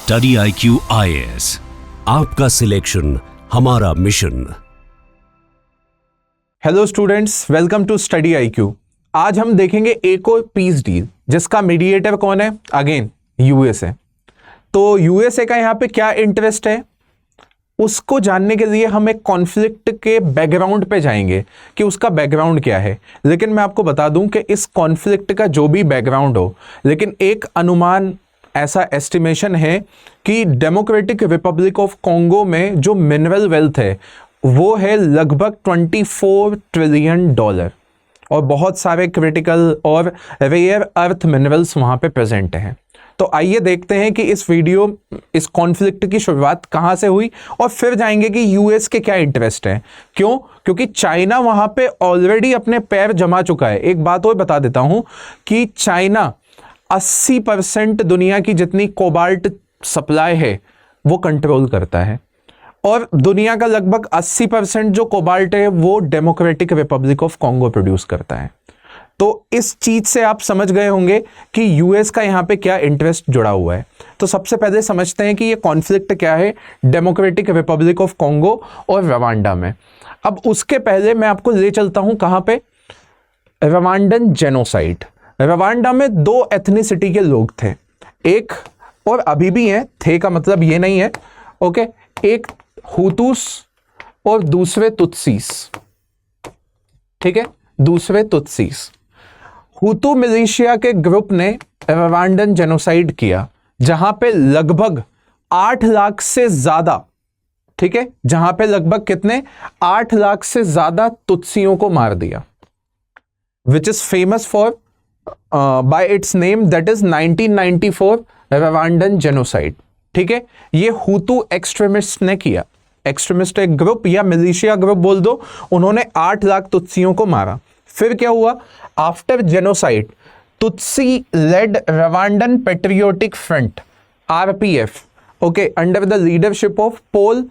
Study IQ IAS, आपका selection हमारा मिशन। Hello students, welcome to study IQ। आज हम देखेंगे एक और पीस डील जिसका मीडिएटर कौन है? Again USA. तो यूएसए का यहाँ पे क्या इंटरेस्ट है उसको जानने के लिए हम एक कॉन्फ्लिक्ट के बैकग्राउंड पे जाएंगे कि उसका बैकग्राउंड क्या है। लेकिन मैं आपको बता दूं कि इस कॉन्फ्लिक्ट का जो भी बैकग्राउंड हो, लेकिन एक अनुमान, ऐसा एस्टिमेशन है कि डेमोक्रेटिक रिपब्लिक ऑफ कॉन्गो में जो मिनरल वेल्थ है वो है लगभग $24 ट्रिलियन और बहुत सारे क्रिटिकल और रेयर अर्थ मिनरल्स वहाँ पे प्रेजेंट हैं। तो आइए देखते हैं कि इस कॉन्फ्लिक्ट की शुरुआत कहाँ से हुई और फिर जाएंगे कि यूएस के क्या इंटरेस्ट है। क्यों? क्योंकि चाइना वहाँ पे ऑलरेडी अपने पैर जमा चुका है। एक बात और बता देता हूँ कि चाइना 80% दुनिया की जितनी कोबाल्ट सप्लाई है वो कंट्रोल करता है और दुनिया का लगभग 80% जो कोबाल्ट है वो democratic Republic of Congo produce करता है। तो इस चीज से आप समझ गए होंगे कि यूएस का यहां पे क्या इंटरेस्ट जुड़ा हुआ है। तो सबसे पहले समझते हैं कि ये कॉन्फ्लिक्ट क्या है डेमोक्रेटिक रिपब्लिक ऑफ कॉन्गो और रवांडा में। अब उसके पहले मैं आपको ले चलता हूं कहां पे? Rwandan genocide. रवांडा में 2 एथनिसिटी के लोग थे, एक और अभी भी हैं, थे का मतलब ये नहीं है, ओके। एक हुतूस और दूसरे तुत्सीस, ठीक है, दूसरे तुत्सीस। हुतू मिलिशिया के ग्रुप ने रवांडन जेनोसाइड किया जहां पे लगभग 8 लाख से ज्यादा, ठीक है, जहां पे लगभग कितने 8 लाख से ज्यादा तुत्सियों को मार दिया, which is famous for bye it's name, that is 1994 Rwandan genocide. ठीक है, ये हुतू एक्सट्रीमिस्ट ने किया। एक्सट्रीमिस्ट एक ग्रुप या मिलिशिया ग्रुप बोल दो, उन्होंने 8 लाख तुत्सियों को मारा। फिर क्या हुआ? After genocide Tutsi led Rwandan Patriotic Front RPF, okay, under the leadership of Paul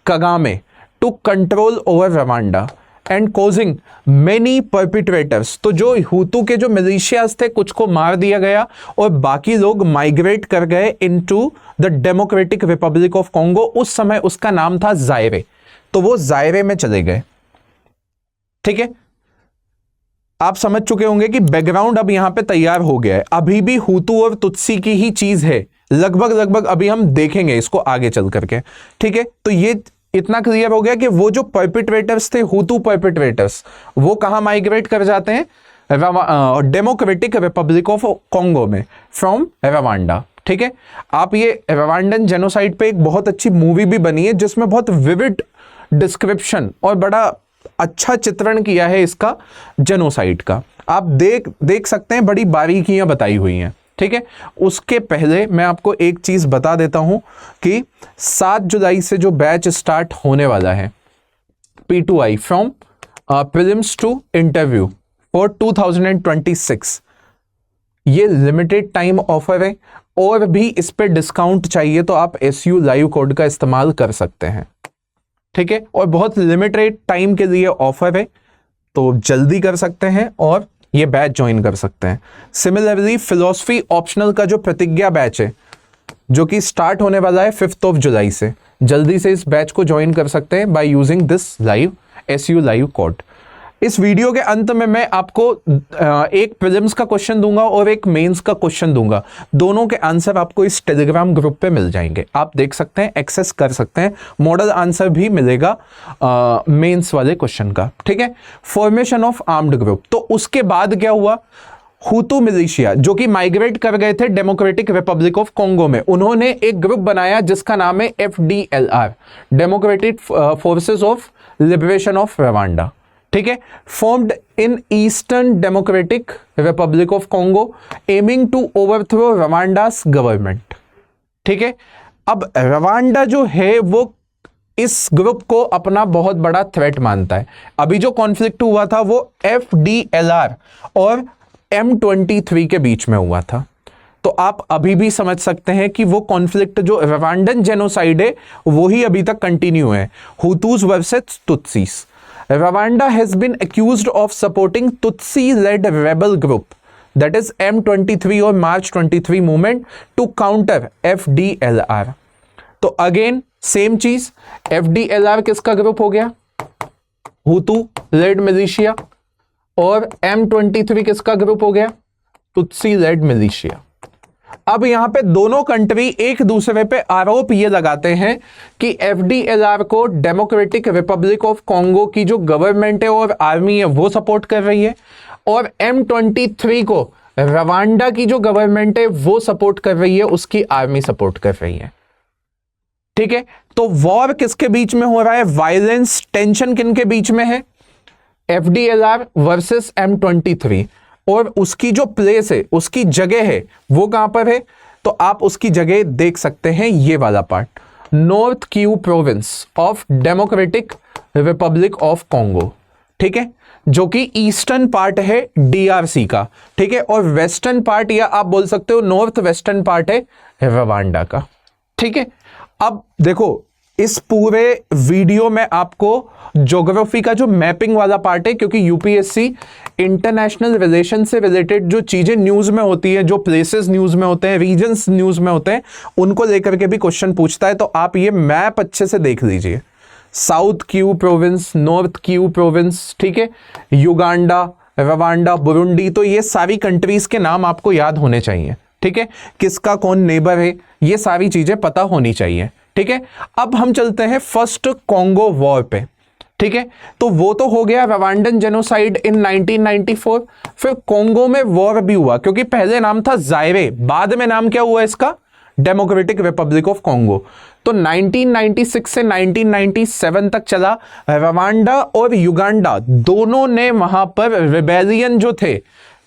Kagame to control over Rwanda and causing many perpetrators. तो जो हुतू के जो मिलिशियाज थे कुछ को मार दिया गया और बाकी लोग माइग्रेट कर गए into the democratic Republic of Congo. उस समय उसका नाम था जायरे, तो वो जायरे में चले गए। ठीक है, आप समझ चुके होंगे कि बैकग्राउंड अब यहां पे तैयार हो गया है। अभी भी हुतू और तुत्सी की ही चीज है, लगभग अभी हम देखेंगे इसको आगे चल करके। ठीक है, तो ये इतना क्लियर हो गया कि वो जो परपिट्रेटर्स थे, हुतू परपिट्रेटर्स, वो कहां माइग्रेट कर जाते हैं? डेमोक्रेटिक रिपब्लिक ऑफ कॉन्गो में, फ्रॉम रवांडा। ठीक है, आप ये रवांडन जेनोसाइड पे एक बहुत अच्छी मूवी भी बनी है जिसमें बहुत विविड डिस्क्रिप्शन और बड़ा अच्छा चित्रण किया है इसका जेनोसाइड का। आप देख सकते हैं, बड़ी बारीकियां बताई हुई हैं। ठीक है, उसके पहले मैं आपको एक चीज बता देता हूं कि 7 जुलाई से जो बैच स्टार्ट होने वाला है P2I from prelims to interview for 2026, ये लिमिटेड टाइम ऑफर है और भी इस पे डिस्काउंट चाहिए तो आप SU लाइव कोड का इस्तेमाल कर सकते हैं। ठीक है, और बहुत लिमिटेड टाइम के लिए ऑफर है, तो जल्दी कर सकते हैं और ये बैच ज्वाइन कर सकते हैं। सिमिलरली फिलॉसफी ऑप्शनल का जो प्रतिज्ञा बैच है जो कि स्टार्ट होने वाला है 5 जुलाई से, जल्दी से इस बैच को ज्वाइन कर सकते हैं by using this live SU live code. इस वीडियो के अंत में मैं आपको एक प्रीलिम्स का क्वेश्चन दूंगा और एक मेंस का क्वेश्चन दूंगा। दोनों के आंसर आपको इस टेलीग्राम ग्रुप पे मिल जाएंगे, आप देख सकते हैं, एक्सेस कर सकते हैं। मॉडल आंसर भी मिलेगा मेंस वाले क्वेश्चन का। ठीक है, फॉर्मेशन ऑफ आर्म्ड ग्रुप। तो उसके बाद क्या हुआ? हुतू मिलिशिया जो कि माइग्रेट कर गए थे डेमोक्रेटिक रिपब्लिक ऑफ कॉन्गो में, उन्होंने एक ग्रुप बनाया जिसका नाम है FDLR, Democratic Forces of Liberation of Rwanda. ठीक है, formed in eastern Democratic Republic of Congo aiming to overthrow Rwanda's government. ठीक है, अब रवांडा जो है वो इस ग्रुप को अपना बहुत बड़ा थ्रेट मानता है। अभी जो कॉन्फ्लिक्ट हुआ था वो FDLR और M23 के बीच में हुआ था। तो आप अभी भी समझ सकते हैं कि वो कॉन्फ्लिक्ट जो रवांडन जेनोसाइड है वो ही अभी तक कंटिन्यू है, Hutus versus Tutsis. Rwanda has been accused of supporting Tutsi-led rebel group that is M23 और March 23 movement to counter FDLR। तो अगेन सेम चीज, FDLR किसका ग्रुप हो गया? Hutu led militia. और M23 किसका ग्रुप हो गया? Tutsi led militia. अब यहां पे दोनों कंट्री एक दूसरे पे आरोप ये लगाते हैं कि FDLR को डेमोक्रेटिक रिपब्लिक ऑफ कॉन्गो की जो गवर्नमेंट है और आर्मी है वो सपोर्ट कर रही है, और M23 को रवांडा की जो गवर्नमेंट है वो सपोर्ट कर रही है, उसकी आर्मी सपोर्ट कर रही है। ठीक है, तो वॉर किसके बीच में हो रहा है? वायलेंस, टेंशन किन के बीच में है? FDLR versus M23। और उसकी जो प्लेस है, उसकी जगह है, वो कहां पर है? तो आप उसकी जगह देख सकते हैं, ये वाला part, North Kivu province of Democratic Republic of Congo. ठीक है, जो कि ईस्टर्न पार्ट है DRC का। ठीक है, और वेस्टर्न पार्ट, या आप बोल सकते हो नॉर्थ वेस्टर्न पार्ट है रवांडा का। ठीक है, अब देखो इस पूरे वीडियो में आपको ज्योग्राफी का जो मैपिंग वाला पार्ट है, क्योंकि यूपीएससी इंटरनेशनल रिलेशन से रिलेटेड जो चीजें न्यूज में होती है, जो प्लेसेस न्यूज में होते हैं, रीजन्स न्यूज में होते हैं, उनको लेकर के भी क्वेश्चन पूछता है। तो आप ये मैप अच्छे से देख लीजिए, south Kivu province, north Kivu province, ठीक है, युगांडा, रवांडा, बुरुंडी, तो ये सारी कंट्रीज के नाम आपको याद होने चाहिए। ठीक है, किसका कौन नेबर है, ये सारी चीजें पता होनी चाहिए। ठीक है, अब हम चलते हैं फर्स्ट कॉन्गो वॉर पे। ठीक है, तो वो तो हो गया रवांडन जेनोसाइड इन 1994। फिर कॉन्गो में वॉर भी हुआ, क्योंकि पहले नाम था जायरे, बाद में नाम क्या हुआ इसका? Democratic Republic of Congo. तो 1996 से 1997 तक चला। रवांडा और युगांडा दोनों ने वहां पर रिबेलियन जो थे,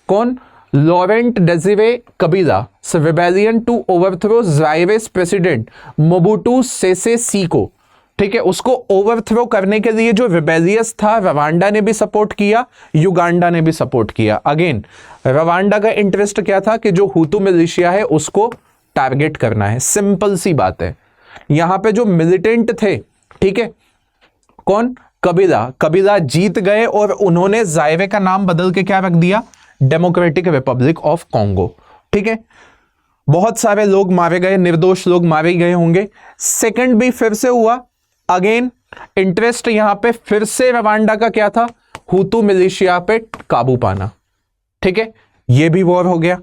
कौन? Laurent Desire Kabila, rebellion to overthrow Zaire's president Mobutu Sese Seko. ठीक है, उसको ओवरथ्रो करने के लिए जो रिबेलियस था, रवांडा ने भी सपोर्ट किया, युगांडा ने भी सपोर्ट किया। अगेन रवांडा का इंटरेस्ट क्या था? कि जो हुतू मिलिशिया है उसको टारगेट करना है, सिंपल सी बात है। यहां पे जो मिलिटेंट थे, ठीक है, कौन? कबीला जीत गए और उन्होंने जायरे का नाम बदल के क्या रख दिया? Democratic Republic of Congo. ठीक है, बहुत सारे लोग मारे गए, निर्दोष लोग मारे गए होंगे। सेकंड भी फिर से हुआ। अगेन इंटरेस्ट यहां पे फिर से रवांडा का क्या था? हुतू मिलिशिया पे काबू पाना। ठीक है, ये भी वॉर हो गया।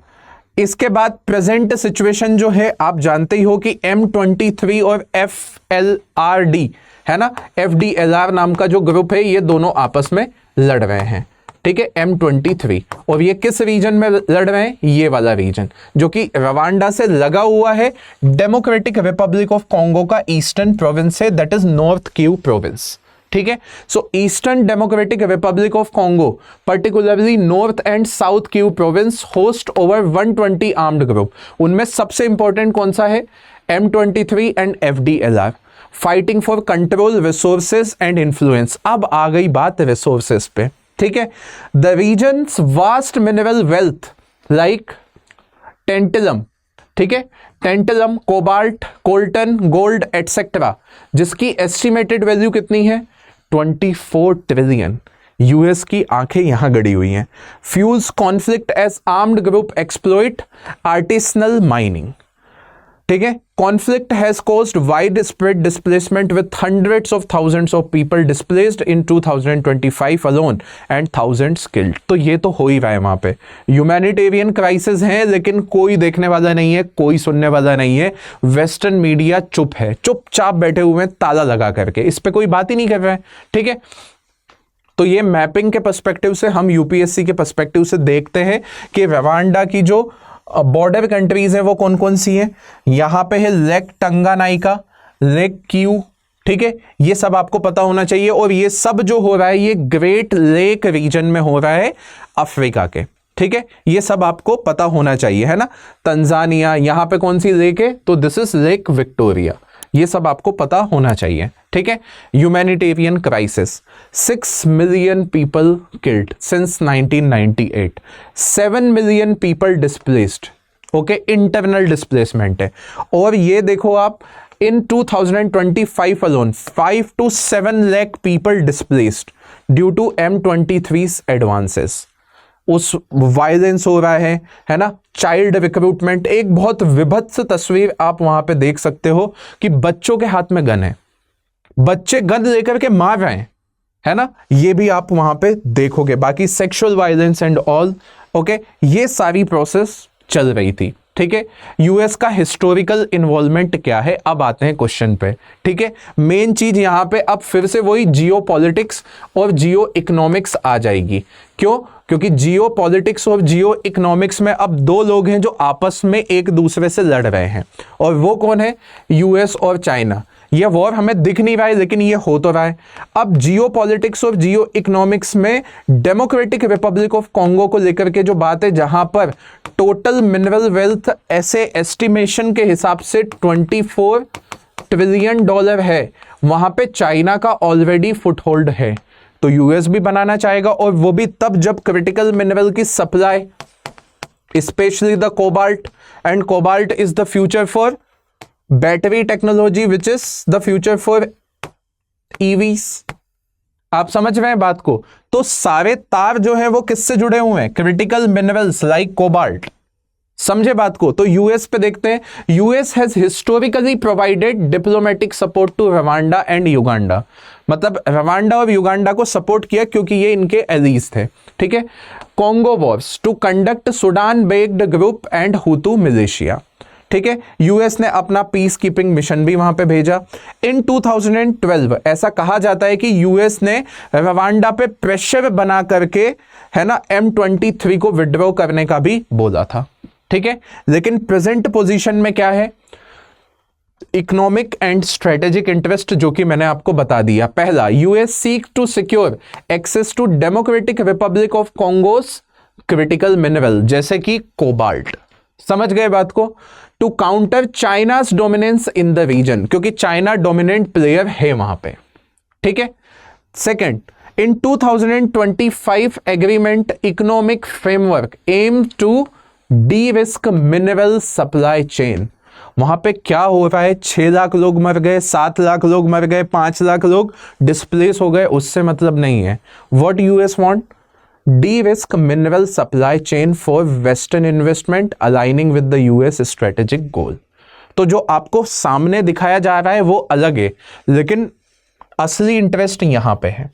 इसके बाद प्रेजेंट सिचुएशन जो है आप जानते ही हो कि M23 और FLRD है ना, FDLR नाम का जो ग्रुप है, ये दोनों आपस में लड़ रहे हैं। ठीक है, M23, और ये किस रीजन में लड़ रहे हैं? ये वाला रीजन जो कि रवांडा से लगा हुआ है, डेमोक्रेटिक रिपब्लिक ऑफ कॉन्गो का ईस्टर्न प्रोविंस है, that is North Kivu province. ठीक है, so eastern Democratic Republic of Congo, particularly north and south Kivu province, host over 120 armed group. उनमें सबसे इंपॉर्टेंट कौन सा है? M23 and FDLR, fighting for control, resources and influence. अब आ गई बात रिसोर्सेज पे। ठीक है, the region's vast mineral wealth like tantalum, ठीक है, tantalum, cobalt, Colton, gold etcetera, जिसकी एस्टिमेटेड वैल्यू कितनी है? 24 ट्रिलियन। यूएस की आंखें यहां गड़ी हुई हैं। Fuels conflict as armed group exploit artisanal mining. ठीक है, conflict has caused widespread displacement with hundreds of thousands of people displaced in 2025 alone and thousands killed. तो ये तो हो ही रहा है वहां पे। ह्यूमैनिटेरियन क्राइसिस है, लेकिन कोई देखने वाला नहीं है, कोई सुनने वाला नहीं है। वेस्टर्न मीडिया चुप है, चुपचाप बैठे हुए हैं ताला लगा करके, इस पे कोई बात ही नहीं कर रहा है। ठीक है, तो ये मैपिंग के पर्सपेक्टिव से, हम यूपीएससी के पर्सपेक्टिव से देखते हैं कि रवांडा की जो बॉर्डर कंट्रीज हैं वो कौन कौन सी हैं। यहां पे है लेक टंगानाइका, लेक क्यू, ठीक है, ये सब आपको पता होना चाहिए। और ये सब जो हो रहा है ये ग्रेट लेक रीजन में हो रहा है, अफ्रीका के। ठीक है, ये सब आपको पता होना चाहिए, है ना। तंजानिया, यहां पे कौन सी लेक है? तो दिस इज लेक विक्टोरिया। ये सब आपको पता होना चाहिए। ठीक है, humanitarian crisis, 6 million people killed since 1998, 7 million people displaced. Okay, internal displacement है। और ये देखो आप, in 2025 alone 5 to 7 lakh people displaced due to M23's advances. उस वायलेंस हो रहा है ना, चाइल्ड रिक्रूटमेंट, एक बहुत विभत्स तस्वीर आप वहां पे देख सकते हो कि बच्चों के हाथ में गन है, बच्चे गन लेकर के मार रहे हैं, है ना, ये भी आप वहां पे देखोगे। बाकी sexual violence and all, okay, ये सारी प्रोसेस चल रही थी, ठीक है। यूएस का हिस्टोरिकल इन्वॉल्वमेंट क्या है, अब आते हैं क्वेश्चन पे, ठीक है। मेन चीज यहां पे अब फिर से वही जियो पॉलिटिक्स और जियो इकोनॉमिक्स आ जाएगी। क्यों? क्योंकि जियो पॉलिटिक्स और जियो इकोनॉमिक्स में अब दो लोग हैं जो आपस में एक दूसरे से लड़ रहे हैं, और वो कौन है? यूएस और चाइना। ये वॉर हमें दिख नहीं रहा है लेकिन ये हो तो रहा है। अब जियो पॉलिटिक्स और जियो इकोनॉमिक्स में डेमोक्रेटिक रिपब्लिक ऑफ कॉन्गो को लेकर के जो बात है, जहां पर टोटल मिनरल वेल्थ ऐसे एस्टिमेशन के हिसाब से $24 ट्रिलियन है, वहां पे चाइना का ऑलरेडी फुटहोल्ड है। तो यूएस भी बनाना चाहेगा, और वो भी तब जब क्रिटिकल मिनरल की supply, specially the cobalt, and cobalt is the future for battery technology which is the future for EVs. आप समझ रहे हैं बात को? तो सारे तार जो है वो किससे जुड़े हुए हैं? Critical minerals like cobalt. समझे बात को? तो यूएस पे देखते हैं। US has historically provided diplomatic support to Rwanda and Uganda, मतलब रवांडा और युगांडा को सपोर्ट किया क्योंकि ये इनके एलीज थे, ठीक है। Congo wars to conduct Sudan based group and Hutu militia, ठीक है। यूएस ने अपना पीस कीपिंग मिशन भी वहां पे भेजा। इन 2012 ऐसा कहा जाता है कि यूएस ने रवांडा पे प्रेशर बना करके, है ना, M23 को विड्रॉ करने का भी बोला था, ठीक है। लेकिन प्रेजेंट पोजीशन में क्या है? इकोनॉमिक एंड स्ट्रेटेजिक इंटरेस्ट, जो कि मैंने आपको बता दिया। पहला, US seek to secure access to Democratic Republic of Congo's critical mineral, जैसे कि कोबाल्ट। समझ गए बात को? To counter China's dominance in the region, क्योंकि चाइना डोमिनेंट प्लेयर है वहां पे, ठीक है। Second, in 2025 agreement economic framework aim to D risk mineral supply chain. वहां पे क्या हो रहा है? 6 लाख लोग मर गए, 7 लाख लोग मर गए, 5 लाख लोग डिस्प्लेस हो गए, उससे मतलब नहीं है। What US want? de-risk mineral supply chain for western investment aligning with the US strategic goal। तो जो आपको सामने दिखाया जा रहा है वो अलग है, लेकिन असली इंटरेस्ट यहां पे है।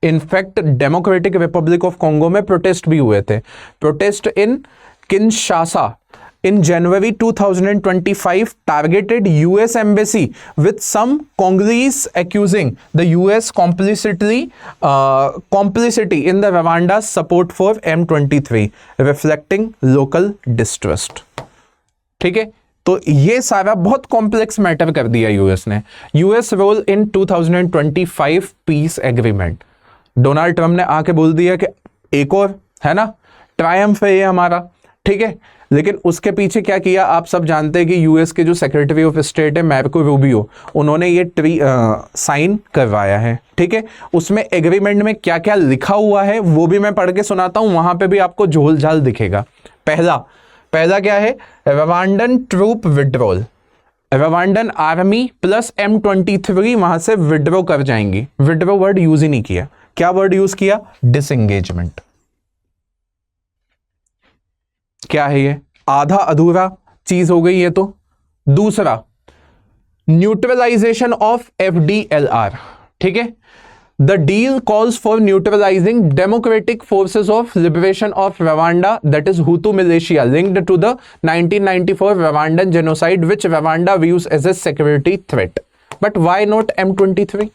In fact democratic Republic of Congo में प्रोटेस्ट भी हुए थे। Protest in Kinshasa in January 2025 targeted US embassy with some Congolese accusing the US complicity in the Rwanda's support for M23, reflecting local distrust। ठीक है, तो ये सारा बहुत कॉम्प्लेक्स मैटर कर दिया यूएस ने। US role in 2025 peace agreement, Donald Trump ने आके बोल दिया कि एक और, है ना, ट्रायम्फ है ये हमारा, ठीक है। लेकिन उसके पीछे क्या किया आप सब जानते हैं कि यूएस के जो सेक्रेटरी ऑफ स्टेट है मार्को रूबियो, उन्होंने ये साइन करवाया है, ठीक है। उसमें एग्रीमेंट में क्या क्या लिखा हुआ है वो भी मैं पढ़ के सुनाता हूं, वहां पे भी आपको झोल झाल दिखेगा। पहला क्या है? Rwandan troop withdrawal, Rwandan army plus M23 वहां से विड्रॉ कर जाएंगी। विड्रॉ वर्ड यूज ही नहीं किया, क्या वर्ड यूज किया? डिसएंगेजमेंट। क्या है ये? आधा अधूरा चीज हो गई ये तो। दूसरा, न्यूट्रलाइजेशन ऑफ FDLR, ठीक है। The deal calls for neutralizing Democratic Forces of Liberation of Rwanda, that is Hutu militia, linked to the 1994 Rwandan genocide which Rwanda views as a security threat. But why not M23?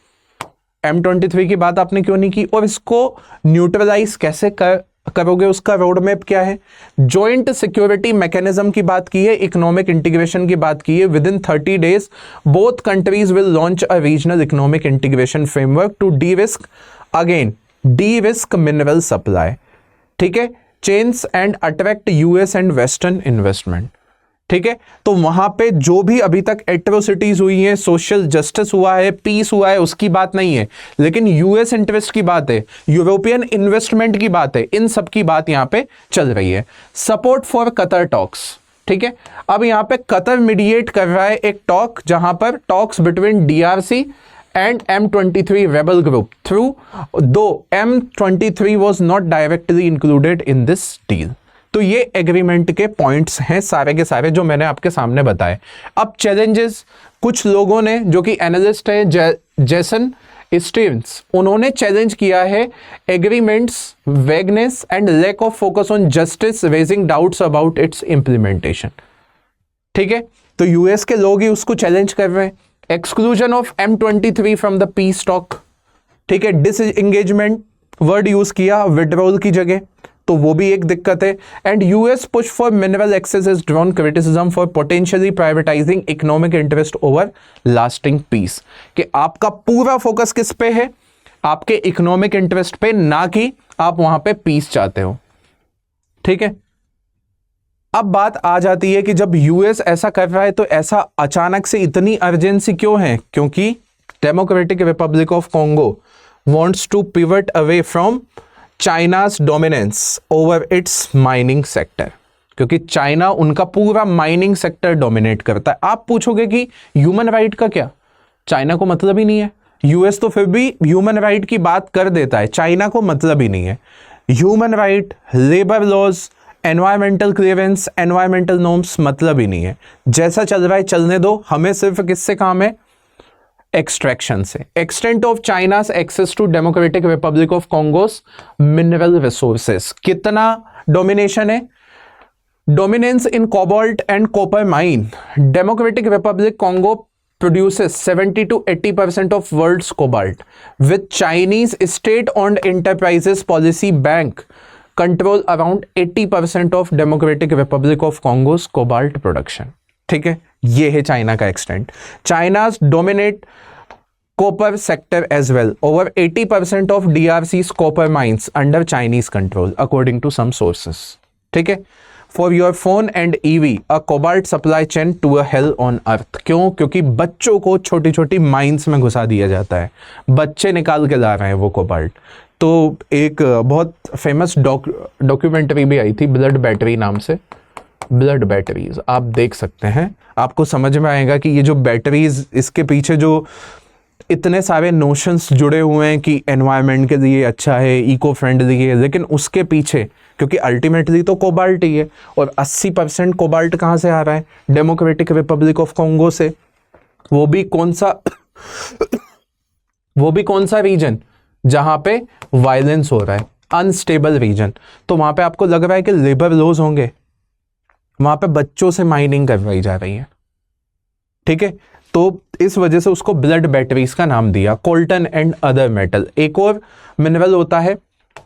M23 की बात आपने क्यों नहीं की? और इसको neutralise कैसे करोगे? उसका रोड मैप क्या है? जॉइंट सिक्योरिटी मैकेनिज्म की बात की है, इकोनॉमिक इंटीग्रेशन की बात की है। Within 30 days both countries will launch a regional economic integration framework to D risk mineral supply, ठीक है, chains and attract US and western investment, ठीक है। तो वहां पे जो भी अभी तक एट्रोसिटीज हुई हैं, सोशल जस्टिस हुआ है, पीस हुआ है, उसकी बात नहीं है, लेकिन यूएस इंटरेस्ट की बात है, यूरोपियन इन्वेस्टमेंट की बात है, इन सब की बात यहां पे चल रही है। सपोर्ट फॉर कतर टॉक्स, ठीक है। अब यहां पे कतर मीडिएट कर रहा है एक टॉक, जहां पर talks between DRC and M23 rebel group through, though M23 was not directly included in this deal. तो ये एग्रीमेंट के पॉइंट्स हैं सारे के सारे जो मैंने आपके सामने बताए। अब चैलेंजेस, कुछ लोगों ने जो कि एनालिस्ट है जेसन स्टीव्स, उन्होंने चैलेंज किया है agreements vagueness and lack of focus on justice, raising doubts about its implementation. ठीक है, तो यूएस के लोग ही उसको चैलेंज कर रहे हैं। Exclusion of M23 from the peace talk, ठीक है, डिसएंगेजमेंट वर्ड यूज किया विड्रॉल की जगह, तो वो भी एक दिक्कत है। And US push for mineral access is drawn criticism for potentially privatising economic interest over lasting peace, कि आपका पूरा फोकस किस पे है, आपके इकोनॉमिक इंटरेस्ट पे, ना कि आप वहां पे पीस चाहते हो। ठीक है, अब बात आ जाती है कि जब यूएस ऐसा कर रहा है तो ऐसा अचानक से इतनी अर्जेंसी क्यों है? क्योंकि democratic Republic of Congo wants to pivot away from China's dominance over its mining sector, क्योंकि चाइना उनका पूरा माइनिंग सेक्टर डोमिनेट करता है। आप पूछोगे कि ह्यूमन राइट का क्या, चाइना को मतलब ही नहीं है। यूएस तो फिर भी ह्यूमन राइट की बात कर देता है, चाइना को मतलब ही नहीं है। Human right, labour laws, environmental clearance, environmental norms मतलब ही नहीं है। जैसा चल रहा है चलने दो, हमें सिर्फ किससे काम है? एक्सट्रैक्शन से। Extent of China's access to Democratic Republic of Congo's mineral resources, कितना डोमिनेशन है? Dominance in cobalt and copper mine. Democratic Republic Congo produces 70 to 80% of world's cobalt, with Chinese state-owned enterprises policy bank control around 80% of Democratic Republic of Congo's cobalt production. ठीक है, ये है China का extent. चाइना's dominate copper sector as well. Over 80% of DRC's copper mines under Chinese control, according to some sources. ठीक है, For your phone and EV, a cobalt supply chain to a hell on earth. क्यों? क्योंकि बच्चों को छोटी छोटी mines में घुसा दिया जाता है, बच्चे निकाल के ला रहे हैं वो कोबाल्ट। तो एक बहुत फेमस डॉक्यूमेंट्री भी आई थी ब्लड बैटरी नाम से, ब्लड बैटरीज, आप देख सकते हैं, आपको समझ में आएगा कि ये जो बैटरीज, इसके पीछे जो इतने सारे नोशंस जुड़े हुए हैं कि एनवायरनमेंट के लिए अच्छा है, इको फ्रेंडली है, लेकिन उसके पीछे, क्योंकि अल्टीमेटली तो कोबाल्ट ही है, और 80% कोबाल्ट कहाँ से आ रहा है? डेमोक्रेटिक रिपब्लिक ऑफ कॉन्गो से। वो भी कौन सा रीजन जहां पे वायलेंस हो रहा है, अनस्टेबल रीजन। तो वहां पे आपको लग रहा है कि लेबर लॉज होंगे, वहां पे बच्चों से माइनिंग करवाई जा रही है। ठीक है, तो इस वजह से उसको ब्लड बैटरीज का नाम दिया। कोल्टन एंड अदर मेटल, एक और मिनरल होता है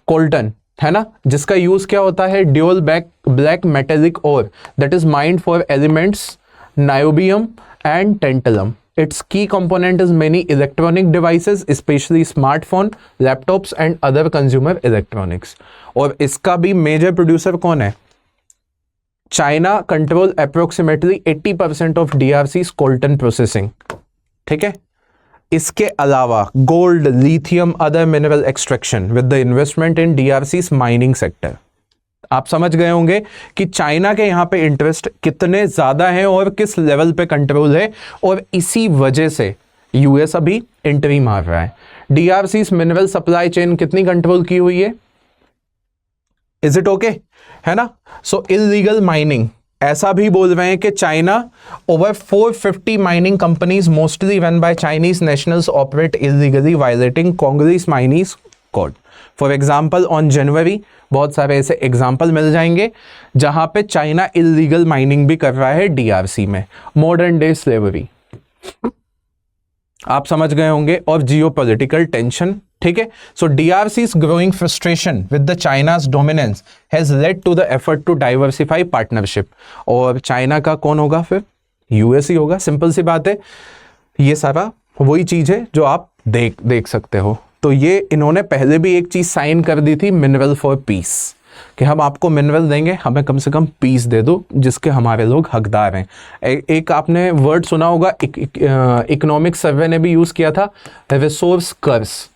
कोल्टन, है ना, जिसका यूज क्या होता है? Dull black metallic ore that is mined for elements niobium and tantalum. It's key component is many electronic devices, especially smartphone, laptops and other consumer electronics. और इसका भी मेजर प्रोड्यूसर कौन है? China control approximately 80% of DRC's coltan processing. ठीक है, इसके अलावा gold, lithium, other mineral extraction with the investment in DRC's mining sector. आप समझ गए होंगे कि चाइना के यहाँ पे इंटरेस्ट कितने ज्यादा हैं और किस लेवल पे कंट्रोल है, और इसी वजह से यूएस अभी एंट्री मार रहा है। DRC's मिनरल सप्लाई चेन कितनी कंट्रोल की हुई है? Is it okay? है ना। सो इलीगल माइनिंग, ऐसा भी बोल रहे हैं कि China over 450 mining companies mostly run by Chinese nationals operate illegally violating Congolese mining code. For example on January बहुत सारे ऐसे एग्जांपल मिल जाएंगे जहां पे चाइना इलीगल माइनिंग भी कर रहा है DRC में। मॉडर्न डे स्लेवरी आप समझ गए होंगे, और जियोपॉलिटिकल टेंशन। ठीक है, सो DRC's growing frustration with the China's dominance has led to the effort to diversify partnership। और चाइना का कौन होगा फिर? यूएस ही होगा, सिंपल सी बात है। ये सारा वही चीज है जो आप देख सकते हो। तो ये इन्होंने पहले भी एक चीज साइन कर दी थी, मिनरल फॉर पीस, कि हम आपको मिनरल देंगे, हमें कम से कम पीस दे दो जिसके हमारे लोग हकदार हैं। एक आपने वर्ड सुना होगा, इकोनॉमिक सर्वे ने भी यूज किया था, resource curse.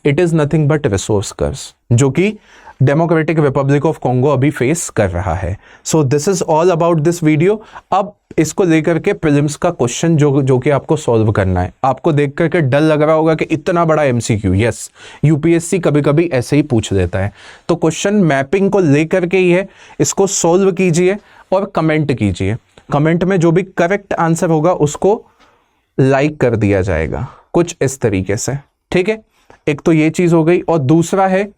It is nothing but resource curse, जो कि डेमोक्रेटिक रिपब्लिक ऑफ कॉन्गो अभी फेस कर रहा है। So this is all about this video. अब इसको लेकर के प्रीलिम्स का क्वेश्चन जो कि आपको सॉल्व करना है। आपको देख करके डर लग रहा होगा कि इतना बड़ा एमसीक्यू, यस, यूपीएससी कभी कभी ऐसे ही पूछ देता है। तो क्वेश्चन मैपिंग को लेकर के ही है, इसको सॉल्व कीजिए और कमेंट कीजिए। कमेंट में जो भी करेक्ट आंसर होगा उसको लाइक कर दिया जाएगा, कुछ इस तरीके से, ठीक है। एक तो ये चीज हो गई, और दूसरा है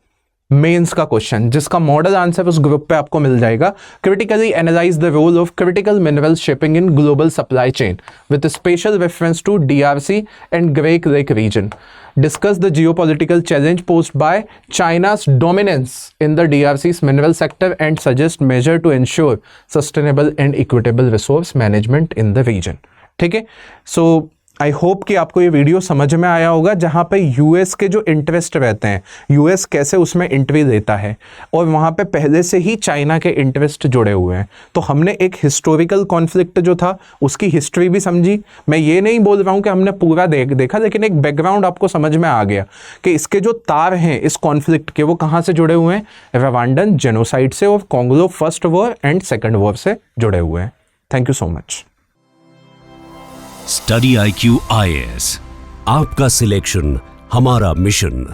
मेंस का क्वेश्चन, जिसका मॉडल आंसर उस ग्रुप पे आपको मिल जाएगा। Critically analyse the role of critical mineral shipping in global supply chain with special reference to DRC and great lake region. Discuss the geopolitical challenge posed by China's dominance in the DRC's mineral sector and suggest measure to ensure sustainable and equitable resource management in the region। ठीक है, सो I hope कि आपको ये video समझ में आया होगा, जहाँ पे यूएस के जो इंटरेस्ट रहते हैं, यूएस कैसे उसमें एंट्री देता है, और वहाँ पे पहले से ही चाइना के इंटरेस्ट जुड़े हुए हैं। तो हमने एक हिस्टोरिकल कॉन्फ्लिक्ट जो था उसकी हिस्ट्री भी समझी। मैं ये नहीं बोल रहा हूँ कि हमने पूरा देखा, लेकिन एक बैकग्राउंड आपको समझ में आ गया कि इसके जो तार हैं इस कॉन्फ्लिक्ट के, वो कहाँ से जुड़े हुए हैं, रवांडन जेनोसाइड से और Congo first war and second war से जुड़े हुए हैं। Thank you so much. Study IQ IAS, आपका सिलेक्शन हमारा मिशन।